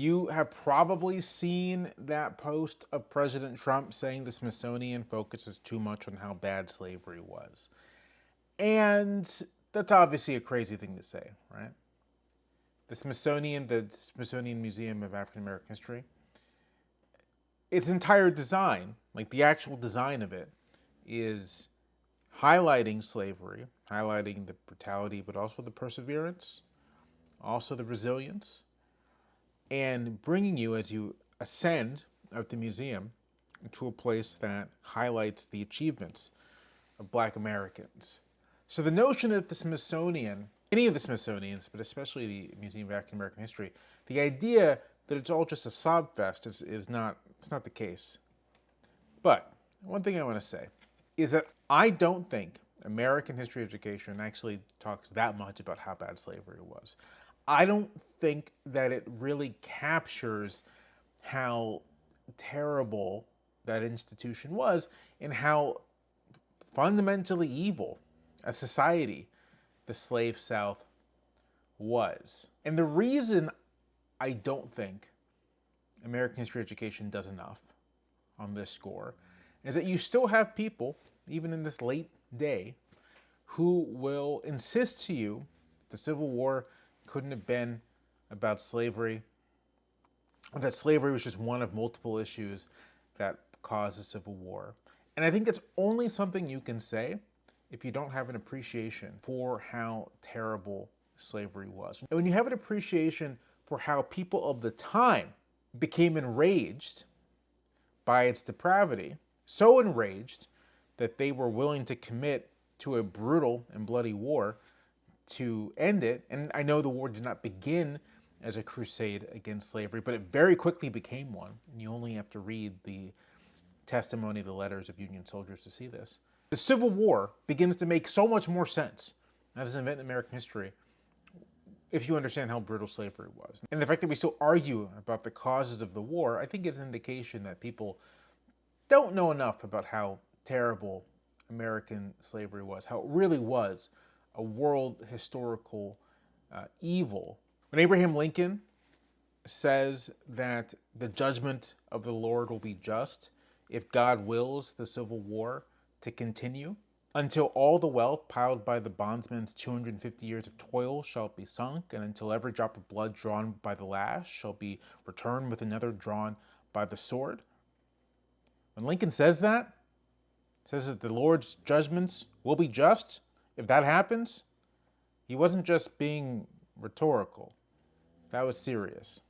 You have probably seen that post of President Trump saying the Smithsonian focuses too much on how bad slavery was. And that's obviously a crazy thing to say, right? The Smithsonian Museum of African American History, its entire design, like the actual design of it, is highlighting slavery, highlighting the brutality, but also the perseverance, also the resilience, and bringing you, as you ascend of the museum, to a place that highlights the achievements of Black Americans. So the notion that the Smithsonian, any of the Smithsonians, but especially the Museum of African American History, the idea that it's all just a sob fest is not the case. But one thing I want to say is that I don't think American history education actually talks that much about how bad slavery was. I don't think that it really captures how terrible that institution was and how fundamentally evil a society the slave South was. And the reason I don't think American history education does enough on this score is that you still have people, even in this late day, who will insist to you the Civil War couldn't have been about slavery, that slavery was just one of multiple issues that caused the Civil War. And I think it's only something you can say if you don't have an appreciation for how terrible slavery was. And when you have an appreciation for how people of the time became enraged by its depravity, so enraged that they were willing to commit to a brutal and bloody war to end it. And I know the war did not begin as a crusade against slavery, but it very quickly became one. And you only have to read the testimony, the letters of Union soldiers to see this. The Civil War begins to make so much more sense as an event in American history if you understand how brutal slavery was. And the fact that we still argue about the causes of the war, I think is an indication that people don't know enough about how terrible American slavery was, how it really was a world historical evil. When Abraham Lincoln says that the judgment of the Lord will be just if God wills the Civil War to continue, until all the wealth piled by the bondsman's 250 years of toil shall be sunk, and until every drop of blood drawn by the lash shall be returned with another drawn by the sword. When Lincoln says that, says that the Lord's judgments will be just if that happens, he wasn't just being rhetorical. That was serious.